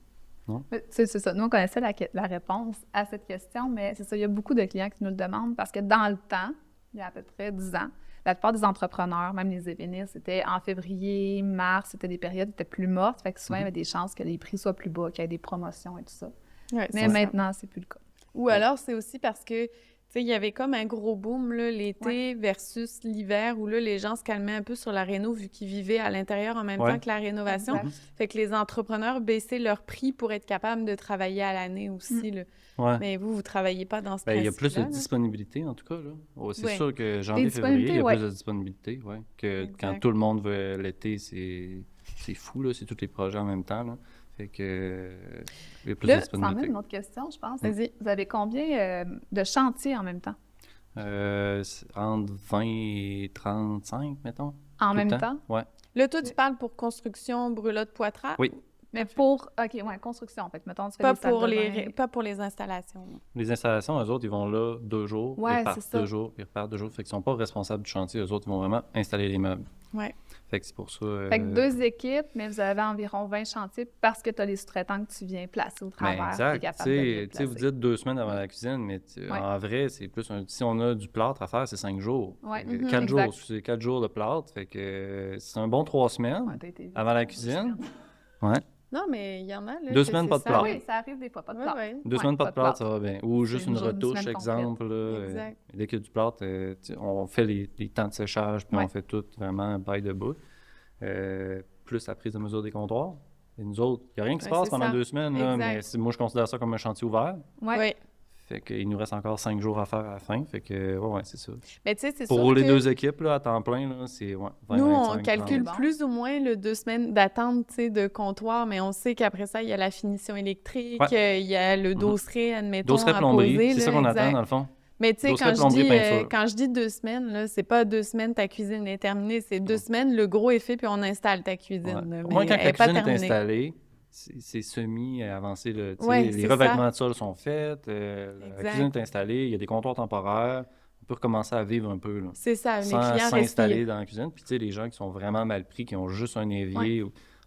C'est ça. Nous, on connaissait la réponse à cette question, mais c'est ça, il y a beaucoup de clients qui nous le demandent parce que dans le temps, il y a à peu près 10 ans, la plupart des entrepreneurs, même les ébénistes, c'était en février, mars, c'était des périodes qui étaient plus mortes, fait que souvent, il y avait des chances que les prix soient plus bas, qu'il y ait des promotions et tout ça. Ouais, mais maintenant, c'est plus le cas. Ou alors, c'est aussi parce que, tu sais, il y avait comme un gros boom, là, l'été versus l'hiver, où là, les gens se calmaient un peu sur la réno, vu qu'ils vivaient à l'intérieur en même temps que la rénovation. Exact. Fait que les entrepreneurs baissaient leur prix pour être capables de travailler à l'année aussi, là. Ouais. Mais vous travaillez pas dans ce Il y a plus de principe-là, là. disponibilité, en tout cas. Là. C'est Ouais. sûr que Des janvier, février, il y a disponibilités, plus de disponibilité. Ouais. Que Exact. quand tout le monde veut l'été, c'est fou, là. C'est tous les projets en même temps, là. Fait que il y a plus de Là, ça disponibilité. m'amène une autre question, je pense. Vas-y. Vous avez combien de chantiers en même temps? C'est entre 20 et 35, mettons. En tout même le temps? Ouais. Là, toi, tu parles pour construction, brûlotte, poitrage? Oui. Mais pour, construction. Fait que, mettons, tu fais Pas des salles pour, de bain. pas pour les installations. Les installations, eux autres, ils vont là 2 jours, Ouais, ils repartent c'est ça. 2 jours, ils repartent 2 jours. Fait qu'ils sont pas responsables du chantier. Eux autres, ils vont vraiment installer les meubles. Ouais. Fait que c'est pour ça... Fait que 2 équipes, mais vous avez environ 20 chantiers parce que tu as les sous-traitants que tu viens placer au travers. exact. t'es capable de les Tu sais, vous placer. dites 2 semaines avant la cuisine, mais en vrai, c'est plus si on a du plâtre à faire, c'est 5 jours. Ouais. 4 jours, Exact. c'est 4 jours de plâtre. Fait que c'est un bon 3 semaines Ouais, t'as été vite. avant la cuisine. Ouais. Non, mais il y en a, là. 2 que semaines, c'est pas de ça. plâtre. Oui, ça arrive des fois, pas de Ouais, plâtre. ouais. 2 semaines, pas de plâtre, ça va bien. Ou C'est juste une une journée, une retouche, semaine exemple. Là, Exact. dès qu'il y a du plâtre, on fait les temps de séchage, puis Ouais. on fait tout vraiment by the bout. Plus la prise de mesure des comptoirs. Et nous autres, il n'y a rien qui se Ouais, passe c'est pendant ça. 2 semaines, là, Exact. mais moi, je considère ça comme un chantier ouvert. Ouais. Oui. Fait qu'il nous reste encore 5 jours à faire à la fin. Fait que, ouais, c'est ça. Mais tu sais, c'est Pour sûr les que 2 équipes, là, à temps plein, là, c'est 20, nous, on 25, calcule 30. plus ou moins le 2 semaines d'attente, tu sais, de comptoir, mais on sait qu'après ça, il y a la finition électrique, Ouais. il y a le dosseret, admettons, Dosseret à plomberie, poser. c'est ça là, qu'on exact. attend, dans le fond. Mais tu sais, Dosseret, plomberie, peinture. quand je dis 2 semaines, là, c'est pas 2 semaines ta cuisine est terminée, c'est 2 semaines, le gros est fait, puis on installe ta cuisine. Ouais. là, Au moins, mais quand elle la est pas cuisine est terminée. installée, c'est semi-avancé. Là, tu sais, Ouais, les c'est revêtements de sol sont faits, la Exact. cuisine est installée, il y a des comptoirs temporaires. On peut recommencer à vivre un peu. Là, C'est ça, les sans clients s'installer respirent. dans la cuisine. Puis, tu sais, les gens qui sont vraiment mal pris, qui ont juste un évier,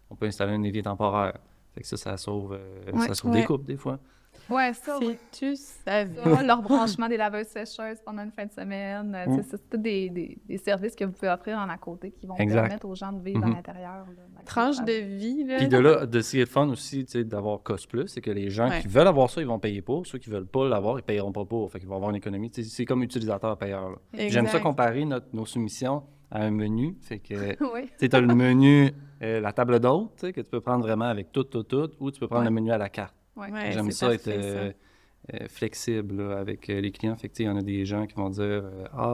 on peut installer un évier temporaire. Fait que ça sauve, Ouais. des coupes, des fois. Ouais, ça, oui. Si tu savais. Ça, leur branchement des laveuses sécheuses pendant une fin de semaine. Tu sais, c'est tous des services que vous pouvez offrir en à côté qui vont Exact. permettre aux gens de vivre à l'intérieur. là, malgré Tranche le de travail. vie, là. Puis de là, de ce qui est le fun aussi, tu sais, d'avoir Cost Plus, c'est que les gens Ouais. qui veulent avoir ça, ils vont payer pour. Ceux qui veulent pas l'avoir, ils payeront pas pour. Fait qu'ils vont avoir une économie. Tu sais, c'est comme utilisateur-payeur. là. Exact. J'aime ça comparer nos soumissions à un menu. Fait que, Oui. tu as le menu, la table d'hôte, tu sais, que tu peux prendre vraiment avec tout, ou tu peux prendre Ouais. le menu à la carte. Ouais. Ouais, J'aime c'est ça être parfait, flexible là, avec les clients. Fait que, tu sais, il y en a des gens qui vont dire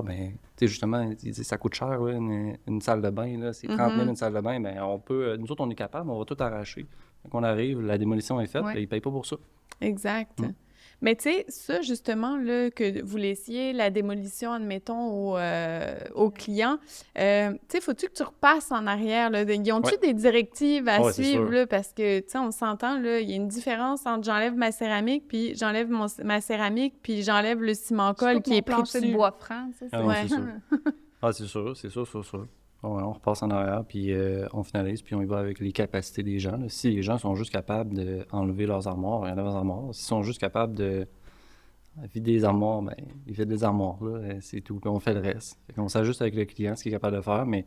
ben, tu sais, justement, ils disent, ça coûte cher, ouais, une salle de bain, là, c'est 30 000 une salle de bain. Ben, on peut, nous autres, on est capable, on va tout arracher. Quand on arrive, la démolition est faite, Ouais. ben, ils ne payent pas pour ça. Exact. Mais tu sais, ça, justement, là, que vous laissiez la démolition, admettons, aux clients, tu sais, faut-tu que tu repasses en arrière? Là? Ils ont-tu Ouais. des directives à Ouais, c'est suivre? sûr. Là, parce que, tu sais, on s'entend, là, il y a une différence entre j'enlève ma céramique, puis j'enlève ma céramique, puis j'enlève le ciment-colle qui est pris plancher de dessus. bois franc, ça, Ah, Ouais. c'est sûr. C'est sûr. Ouais, on repasse en arrière, puis on finalise, puis on y va avec les capacités des gens. Là. Si les gens sont juste capables d'enlever leurs armoires, ils enlèvent leurs armoires. S'ils sont juste capables vide des armoires, ben, il vide des armoires, là, c'est tout. Puis on fait le reste. Fait qu'on s'ajuste avec le client, ce qu'il est capable de faire, mais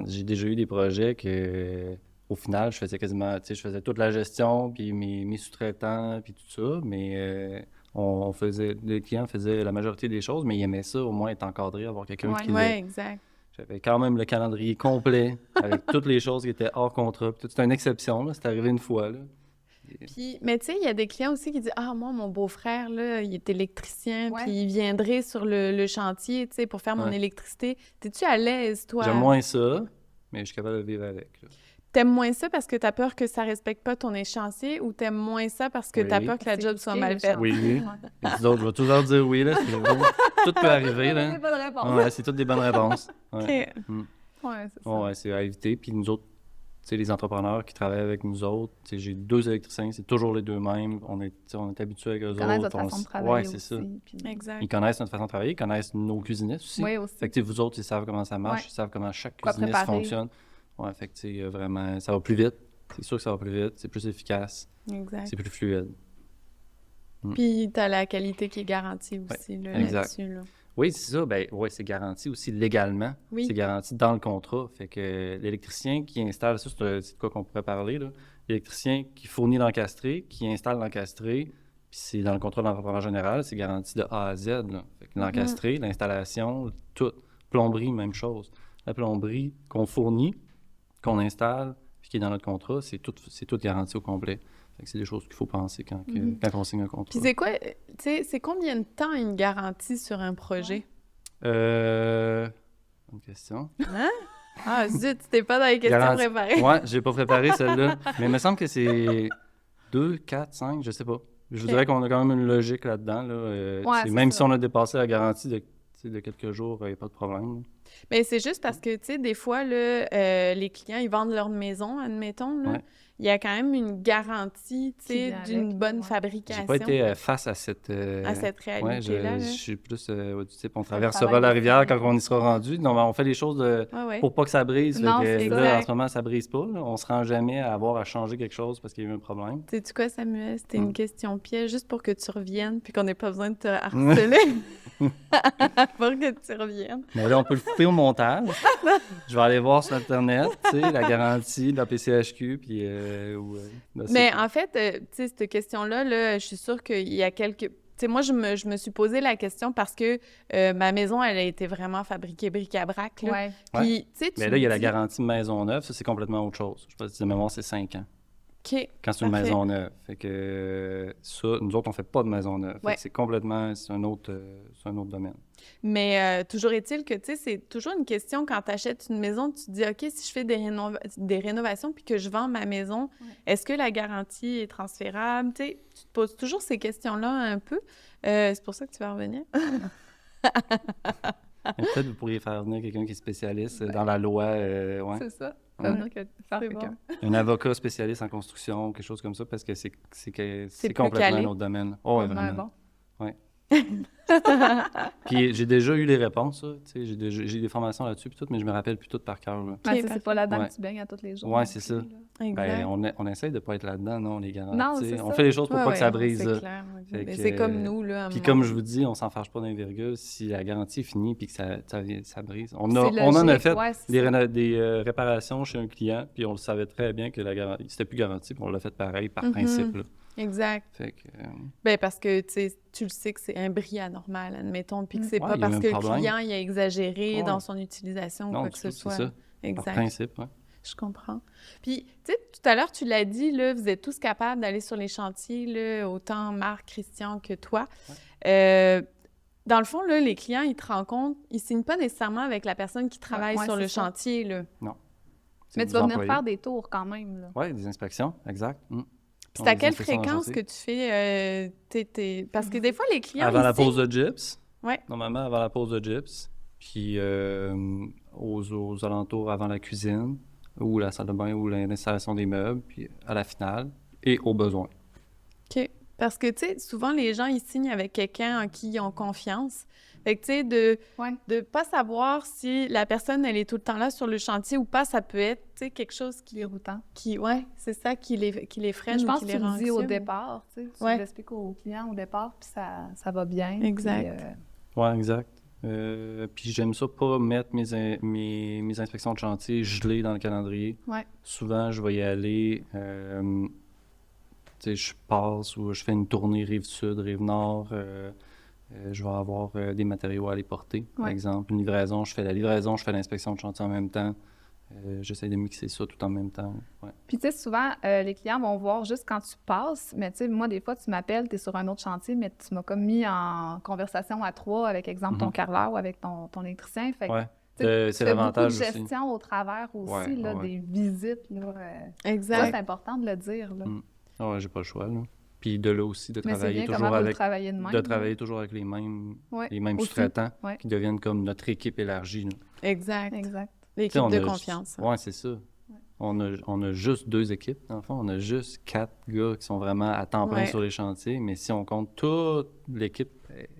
j'ai déjà eu des projets que, au final, je faisais quasiment, tu sais, je faisais toute la gestion, puis mes sous-traitants, puis tout ça, mais les clients faisaient la majorité des choses, mais ils aimaient ça, au moins être encadré, avoir quelqu'un qui Ouais, exact. J'avais quand même le calendrier complet, avec toutes les choses qui étaient hors contrat. Puis c'était une exception, là, c'est arrivé une fois, là. Puis, mais tu sais, il y a des clients aussi qui disent « Ah, moi, mon beau-frère, là, il est électricien, Ouais. puis il viendrait sur le chantier, tu sais, pour faire mon Ouais. électricité. » T'es-tu à l'aise, toi? J'aime moins ça, mais je suis capable de vivre avec, là. T'aimes moins ça parce que t'as peur que ça respecte pas ton échéancier ou t'aimes moins ça parce que t'as Oui. peur que la C'est job soit risqué, mal le faite? chantier. Oui. Ouais. Et les autres, je vais toujours dire oui, là. Tout peut arriver, là. C'est pas de réponse. Ouais, c'est toutes des bonnes réponses. Ouais. OK. Ouais, c'est ça. Ouais, c'est à éviter. Puis nous autres, tu sais, les entrepreneurs qui travaillent avec nous autres, tu sais, j'ai 2 électriciens, c'est toujours les 2 mêmes. On est habitués avec eux Ils connaissent autres. votre façon de travailler Ouais, aussi. c'est ça. Puis... Exact. Ils connaissent notre façon de travailler, ils connaissent nos cuisinistes aussi. Oui, aussi. Fait que tu sais, vous autres, ils savent comment ça marche, Ouais. ils savent comment chaque Quoi cuisiniste préparer. fonctionne. Ouais, fait que tu sais, vraiment, ça va plus vite. C'est sûr que ça va plus vite, c'est plus efficace, Exact. c'est plus fluide. Puis t'as la qualité qui est garantie aussi là, exact. là-dessus. Là. Oui, c'est ça. Ben, ouais, c'est garanti aussi légalement. Oui. C'est garanti dans le contrat. Fait que l'électricien qui installe, ça, c'est de quoi qu'on pourrait parler, là. L'électricien qui fournit l'encastré, qui installe l'encastré, puis c'est dans le contrat de l'entrepreneur général, c'est garanti de A à Z, là. Fait que l'encastré, l'installation, tout. Plomberie, même chose. La plomberie qu'on fournit, qu'on installe, puis qui est dans notre contrat, c'est tout garanti au complet. Fait que c'est des choses qu'il faut penser quand on signe un contrat. Puis c'est quoi, tu sais, c'est combien de temps une garantie sur un projet? Bonne question. Hein? Ah, zut, t'es pas dans les questions Garantie. préparées. Ouais, j'ai pas préparé celle-là. Mais il me semble que c'est 2, 4, 5, je sais pas. Je vous dirais qu'on a quand même une logique là-dedans. Là. Ouais, c'est même ça. si on a dépassé la garantie de quelques jours, il n'y a pas de problème. Là. Mais c'est juste parce que, tu sais, des fois, là, les clients, ils vendent leur maison, admettons, là. Ouais. Il y a quand même une garantie, tu Qui sais, vient d'une avec, bonne ouais. fabrication J'ai pas été face à cette... à cette ouais, réalité-là. je là. suis plus du type, on travail traversera la de rivière fond. quand on y sera rendu. Non, mais on fait les choses Ouais. pour pas que ça brise. Fait Non, que c'est là, en exact. ce moment, ça brise pas. Là. On se rend jamais à avoir à changer quelque chose parce qu'il y a eu un problème. Sais-tu quoi, Samuel? C'était une question piège juste pour que tu reviennes puis qu'on n'ait pas besoin de te harceler. Pour que tu reviennes. Mais là, on peut le couper au montage. Je vais aller voir sur Internet, tu sais, la garantie de la PCHQ, puis... Mais en fait, tu sais, cette question-là, là, je suis sûre qu'il y a quelques... Tu sais, moi, je me suis posé la question parce que ma maison, elle a été vraiment fabriquée bric-à-brac, là. Ouais. Puis, tu sais, tu Mais là, il y a la dis- garantie maison neuve, ça, c'est complètement autre chose. Je pense que de mémoire, c'est 5 ans. OK. Quand c'est une Parfait. maison neuve. Fait que ça, nous autres, on fait pas de maison neuve. Fait Ouais. que c'est complètement... C'est un autre domaine. Mais toujours est-il que, tu sais, c'est toujours une question quand tu achètes une maison, tu te dis, OK, si je fais des rénovations puis que je vends ma maison, est-ce que la garantie est transférable? Tu sais, tu te poses toujours ces questions-là un peu. C'est pour ça que tu vas revenir. Mais peut-être vous pourriez faire venir quelqu'un qui est spécialiste dans la loi. Ouais. C'est ça. Ouais. Ça veut dire que faire C'est quelqu'un. Un avocat spécialiste en construction, quelque chose comme ça, parce que c'est plus complètement calé. un autre domaine. Oh, ouais, Ouais, vraiment. bon. Puis j'ai déjà eu les réponses, là. Tu sais, j'ai des formations là-dessus, puis tout, mais je me rappelle plus tout par cœur. Là. Ben, c'est pas là-dedans Ouais. que tu baignes à tous les jours. Ouais, non c'est plus, ça. là. Exact. Ben, on essaye de pas être là-dedans, non, les garanties. Non, tu sais. c'est On ça. fait les choses pour Ouais, pas que ça ouais, brise. c'est là. clair. Fait Mais que, c'est comme nous, là. à un Puis moment comme donné. je vous dis, on s'en fâche pas d'un virgule si la garantie est finie puis que ça brise. On C'est en a logique, fait ouais, c'est des, ça. des réparations chez un client, puis on le savait très bien que la garantie, c'était plus garanti, puis on l'a fait pareil par Mhm. principe. Là. Exact. Fait que, Ben parce que tu le sais que c'est un bris anormal, admettons, puis que c'est Ouais, pas il y a parce eu que un le problème. client il a exagéré Ouais. dans son utilisation ou non, quoi du que ce tout, c'est soit. ça. Par Exact. principe, ouais. Je comprends. Puis, tu sais, tout à l'heure, tu l'as dit, là, vous êtes tous capables d'aller sur les chantiers, là, autant Marc, Christian que toi. Dans le fond, là, les clients, ils te rencontrent, ils signent pas nécessairement avec la personne qui travaille Ouais, sur le c'est ça. chantier, là. Mais tu vas venir faire des tours quand même. Là. Oui, des inspections, exact. Puis On c'est à a des quelle inspections dans le fréquence chantier. que tu fais parce que des fois, les clients, Avant ils la pause signent- de gyps. Ouais. Normalement, avant la pause de gyps. Puis aux alentours avant la cuisine, ou la salle de bain, ou l'installation des meubles, puis à la finale, et au besoin. OK. Parce que, tu sais, souvent, les gens, ils signent avec quelqu'un en qui ils ont confiance. Fait que, tu sais, de Ouais. pas savoir si la personne, elle est tout le temps là sur le chantier ou pas, ça peut être, tu sais, quelque chose Déroutant. ouais, c'est ça qui les Mais freine je ou pense qui que les tu rend le dis au anxieux. départ, tu sais, tu Ouais. l'expliques au client au départ, puis ça va bien. Exact. Puis, Ouais, exact. Puis j'aime ça pas mettre mes inspections de chantier gelées dans le calendrier. Ouais. Souvent, je vais y aller, tu sais, je passe ou je fais une tournée Rive-Sud, Rive-Nord. Je vais avoir des matériaux à aller porter, par Ouais. exemple. Une livraison, je fais la livraison, je fais l'inspection de chantier en même temps. J'essaie de mixer ça tout en même temps. Ouais. Puis, tu sais, souvent, les clients vont voir juste quand tu passes, mais tu sais, moi, des fois, tu m'appelles, tu es sur un autre chantier, mais tu m'as comme mis en conversation à 3 avec, exemple, ton carreleur ou avec ton électricien. Fait que, Ouais. tu sais, tu C'est fais beaucoup de l'avantage aussi. gestion au travers aussi, Ouais, là, ouais. des visites. Là, ça, Exact. c'est important de le dire. Là. Ah ouais, j'ai pas le choix, là. Puis de là aussi, de Mais c'est travailler bien toujours comment vous avec... travaillez de même. De travailler toujours avec les mêmes aussi. sous-traitants Ouais. qui deviennent comme notre équipe élargie. Là. Exact. Exact. L'équipe de confiance. Oui, c'est ça. On a juste 2 équipes, dans le fond. On a juste 4 gars qui sont vraiment à temps plein sur les chantiers. Mais si on compte toute l'équipe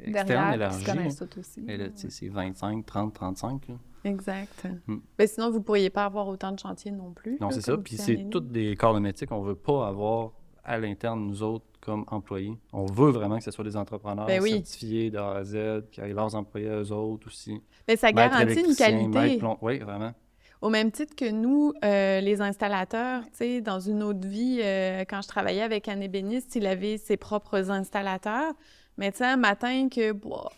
externe Derrière, élargie, qui se connaissent tout aussi. et là, tu sais, c'est 25, 30, 35. Là. Exact. Ben, sinon, vous ne pourriez pas avoir autant de chantiers non plus. Non, là, c'est ça. comme Puis disait c'est Amélie. tous des corps de métier qu'on ne veut pas avoir à l'interne, nous autres, comme employés. On veut vraiment que ce soit des entrepreneurs Ben oui. certifiés de A à Z, qui aient leurs employés eux autres aussi. Mais ça Maître garantit une électricien, qualité. Oui, vraiment. Au même titre que nous, les installateurs, tu sais, dans une autre vie, quand je travaillais avec un ébéniste, il avait ses propres installateurs. Mais tu sais, un matin que, boah,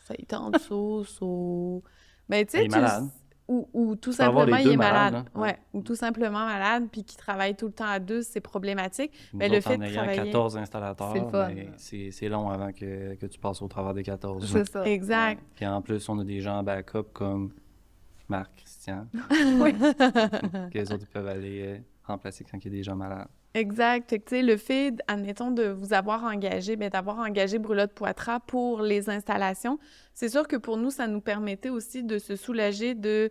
ça y tente sauce ou... Ben, tu sais, Il est malade. Ou tout Tu peux avoir simplement, les il deux est malade. malades, hein. Ouais. Ou tout simplement malade, puis qui travaille tout le temps à 2, c'est problématique. Nous Mais le autres, fait en de ayant travailler... 14 installateurs, C'est le fun. ben, c'est long avant que tu passes au travers des 14. C'est ça. Exact. Ouais. Puis en plus, on a des gens en backup comme Marc, Christian, Oui. que les autres ils peuvent aller remplacer quand il y a des gens malades. Exact. Fait que, tu sais, le fait, admettons, de vous avoir engagé, bien, d'avoir engagé Brulotte Poitras pour les installations, c'est sûr que pour nous, ça nous permettait aussi de se soulager de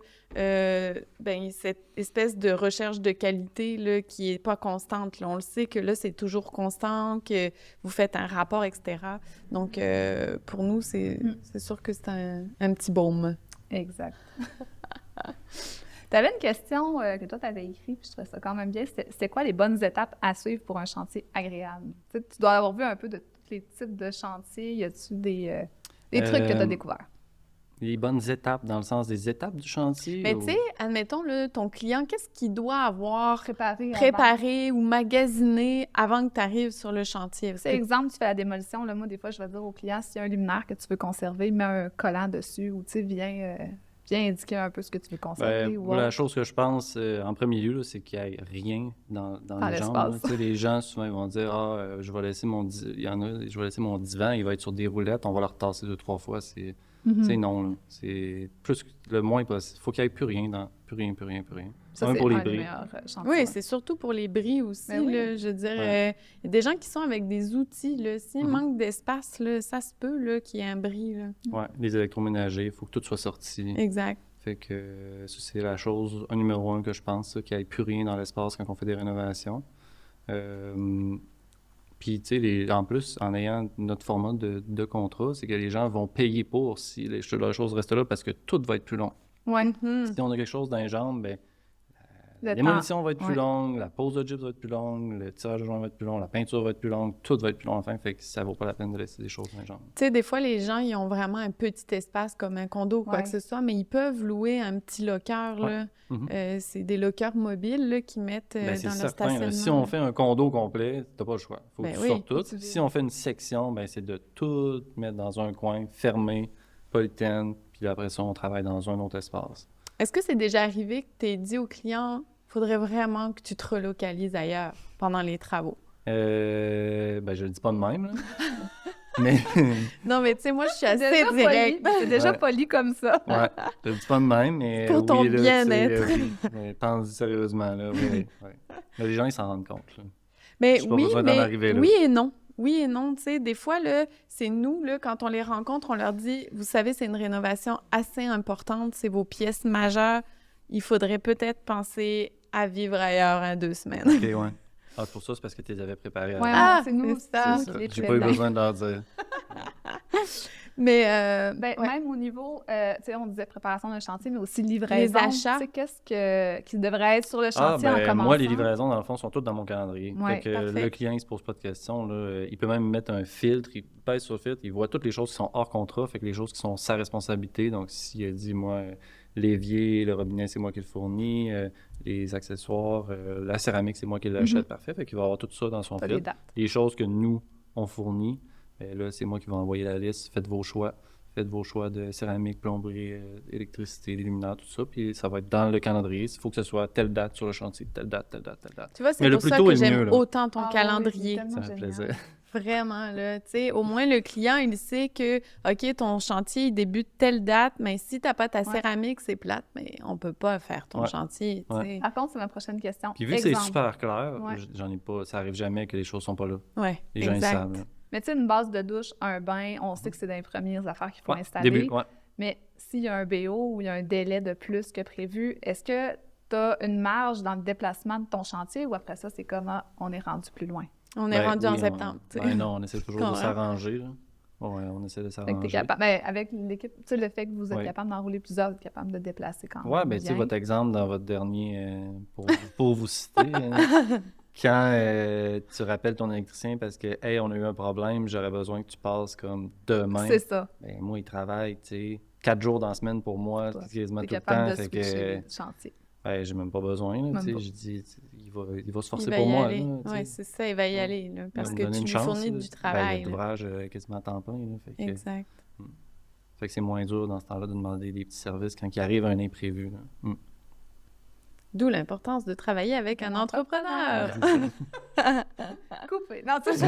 ben, cette espèce de recherche de qualité là, qui n'est pas constante. Là. On le sait que là, c'est toujours constant, que vous faites un rapport, etc. Donc, pour nous, c'est sûr que c'est un petit baume. Exact. Tu avais une question que toi, tu avais écrite, puis je trouvais ça quand même bien. C'était quoi les bonnes étapes à suivre pour un chantier agréable? Tu sais, tu dois avoir vu un peu de tous les types de chantiers. Y a-tu des trucs que tu as découverts? Les bonnes étapes, dans le sens des étapes du chantier? Mais ou- tu sais, admettons, là, ton client, qu'est-ce qu'il doit avoir Préparer. préparé ou magasiné avant que tu arrives sur le chantier? Parce Par que- exemple, tu fais la démolition. Là, moi, des fois, je vais dire au client, s'il y a un luminaire que tu veux conserver, mets un collant dessus ou, tu sais, viens indiquer un peu ce que tu veux conserver. Ben, ou moi, la autre. chose que je pense en premier lieu, là, c'est qu'il n'y ait rien dans Dans les jambes. l'espace. Tu sais, les gens, souvent, ils vont dire je vais laisser il y en a, je vais laisser mon divan, il va être sur des roulettes, on va le retasser 2-3 fois. C'est non, là. C'est plus le moins possible. Il faut qu'il n'y ait plus rien dans. Plus rien. Ça, Même c'est pour les un des bris. meilleurs chantiers. Oui, c'est surtout pour les bris aussi. Ben oui. Là, je veux dire, Ouais. y a des gens qui sont avec des outils. Là. S'il manque d'espace, là, ça se peut là, qu'il y ait un bris. Là. Ouais, les électroménagers, il faut que tout soit sorti. Exact. Fait que ça, c'est la chose numéro 1 que je pense, qu'il n'y ait plus rien dans l'espace quand on fait des rénovations. Puis, tu sais, en plus, en ayant notre format de contrat, c'est que les gens vont payer pour si les choses restent là parce que tout va être plus long. Ouais. Si on a quelque chose dans les jambes, ben, Le la temps. démolition va être plus Ouais. longue, la pose de gyps va être plus longue, le tirage de joint va être plus long, la peinture va être plus longue, tout va être plus long enfin, fait que ça vaut pas la peine de laisser des choses dans les jambes. Tu sais, des fois, les gens, ils ont vraiment un petit espace comme un condo ou quoi Ouais. que ce soit, mais ils peuvent louer un petit locker. Là. C'est des lockers mobiles là, qu'ils mettent Ben, c'est dans leur certain, là. stationnement. Si on fait un condo complet, t'as pas le choix. Faut Ben que tu oui, sortes tout. faut que tu Si on fait une section, ben, c'est de tout mettre dans un coin, fermé, polythène, puis après ça, on travaille dans un autre espace. Est-ce que c'est déjà arrivé que tu aies dit au client faudrait vraiment que tu te relocalises ailleurs pendant les travaux? Ben, je le dis pas de même, là. Mais, Non, mais tu sais, moi, je suis C'est assez déjà directe. poli. C'est déjà Ouais. poli comme ça. ouais, je le dis pas de même, mais. Pour ton oui, là, tu sais, bien-être. oui, mais pense sérieusement, là. Oui, oui. Mais les gens, ils s'en rendent compte, là. Mais J'ai pas oui, besoin d'en mais arriver là. oui et non. Oui et non, tu sais, des fois, là, c'est nous, là, quand on les rencontre, on leur dit, vous savez, c'est une rénovation assez importante, c'est vos pièces majeures, il faudrait peut-être penser à vivre ailleurs en 2 semaines. OK, ouais. Ah, pour ça, c'est parce que tu les avais préparés avant. Ouais, Ah, c'est nous, c'est ça. qui les J'ai pas eu prévenons. besoin de leur dire. Mais Ben, ouais. même au niveau, tu sais, on disait préparation d'un chantier, mais aussi livraison. achats. Tu sais, qu'est-ce qui devrait être sur le chantier en commençant? Moi, les livraisons, dans le fond, sont toutes dans mon calendrier. Ouais, Fait que parfait. le client, il se pose pas de questions. Là. Il peut même mettre un filtre, il pèse sur le filtre, il voit toutes les choses qui sont hors contrat, fait que les choses qui sont sa responsabilité. Donc, s'il dit, moi, l'évier, le robinet, c'est moi qui le fournis, les accessoires, la céramique, c'est moi qui l'achète, parfait. Fait qu'il va avoir tout ça dans son T'as les filtre. dates. Les choses que nous, on fournit, ben là, c'est moi qui vais envoyer la liste. Faites vos choix. Faites vos choix de céramique, plomberie, électricité, des luminaires, tout ça. Puis ça va être dans le calendrier. Il faut que ce soit telle date sur le chantier, telle date, telle date, telle date. Tu vois, c'est Mais le pour plus ça tôt que est le j'aime mieux, là. autant ton Ah oui, calendrier. c'est Ça tellement fait génial. plaisir. Vraiment, là, tu sais, au moins le client, il sait que, OK, ton chantier, il débute telle date, mais si t'as pas ta Ouais. céramique, c'est plate, mais on peut pas faire ton Ouais. chantier, tu Ouais. sais. Par contre, c'est ma prochaine question. Puis vu que c'est Exemple. super clair, Ouais. j'en ai pas, ça arrive jamais que les choses sont pas là. Ouais, Les gens, ils exact. savent. là. Mais tu sais, une base de douche, un bain, on sait que c'est dans les premières affaires qu'il faut installer. Début, ouais. Mais s'il y a un BO ou il y a un délai de plus que prévu, est-ce que tu as une marge dans le déplacement de ton chantier ou après ça, c'est comme on est rendu plus loin? On est Ben rendu en oui, septembre, tu sais. Ben non, on essaie toujours de Quand même. s'arranger. Là. Ouais, on essaie de Fait que t'es s'arranger. capable, ben, avec l'équipe, tu sais, le fait que vous êtes Ouais. capable d'enrouler plusieurs, vous êtes capable de déplacer quand même. Ouais, ben tu sais, bien. votre exemple dans votre dernier, pour vous citer, quand tu rappelles ton électricien parce que, hey, on a eu un problème, j'aurais besoin que tu passes comme demain. C'est ça. Ben moi, il travaille, tu sais, 4 jours dans la semaine pour moi, Toi, quasiment T'es tout le capable temps. de Fait switcher que, le chantier. ben, j'ai même pas besoin, là, Même tu sais. pas. J'ai dit, il va se Il forcer va pour y moi, aller. là, tu sais. Oui, c'est ça, il va y Ouais. aller, là, parce Il va que me donner tu une lui chance, fournis là. du Ben, il y travail. a là. l'ouvrage quasiment à temps plein, là, Exact. fait que c'est moins dur dans ce temps-là de demander des petits services quand il arrive un imprévu. Là. D'où l'importance de travailler avec un entrepreneur. Coupé. Non, tu sais,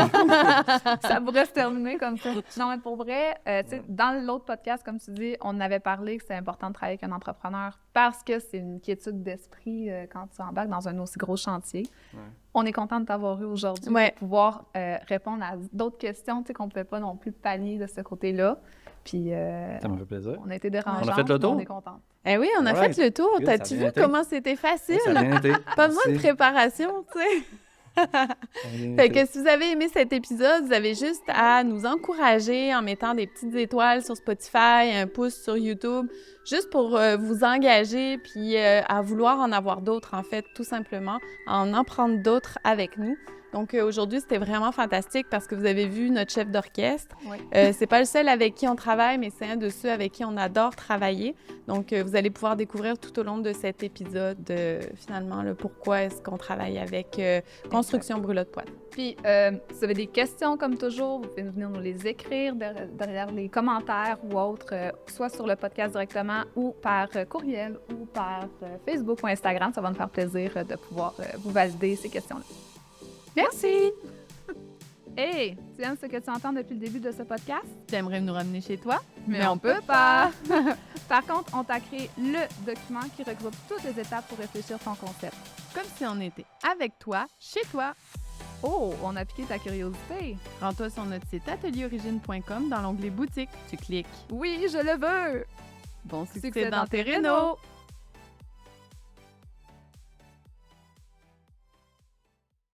ça pourrait se terminer comme ça. Non, mais pour vrai, tu sais, dans l'autre podcast, comme tu dis, on avait parlé que c'est important de travailler avec un entrepreneur parce que c'est une quiétude d'esprit quand tu embarques dans un aussi gros chantier. Ouais. On est content de t'avoir eu aujourd'hui Ouais. pour pouvoir répondre à d'autres questions, tu sais, qu'on ne pouvait pas non plus pallier de ce côté-là. Puis, Ça me fait plaisir. on a été dérangeants. On a fait le tour? On est contente. Eh oui, on a Alright. fait le tour. Good, T'as-tu ça a vu bien été. comment c'était facile? Ça a bien été. Pas besoin de Merci. préparation, tu sais. Ça a bien Fait été. que si vous avez aimé cet épisode, vous avez juste à nous encourager en mettant des petites étoiles sur Spotify, un pouce sur YouTube, juste pour vous engager puis à vouloir en avoir d'autres, en fait, tout simplement, en prendre d'autres avec nous. Donc aujourd'hui, c'était vraiment fantastique parce que vous avez vu notre chef d'orchestre. Oui. C'est pas le seul avec qui on travaille, mais c'est un de ceux avec qui on adore travailler. Donc vous allez pouvoir découvrir tout au long de cet épisode, finalement, le pourquoi est-ce qu'on travaille avec Construction Brûlotte Pointe. Puis, si vous avez des questions, comme toujours, vous pouvez venir nous les écrire derrière les commentaires ou autres, soit sur le podcast directement ou par courriel ou par Facebook ou Instagram. Ça va nous faire plaisir de pouvoir vous valider ces questions-là. Merci! Hey, tu aimes ce que tu entends depuis le début de ce podcast? J'aimerais nous ramener chez toi, Mais on peut pas! Par contre, on t'a créé le document qui regroupe toutes les étapes pour réfléchir ton concept. comme si on était avec toi, chez toi. Oh, on a piqué ta curiosité! Rends-toi sur notre site atelierorigine.com dans l'onglet boutique. Tu cliques. Oui, je le veux! Bon succès Succès dans tes rénaux!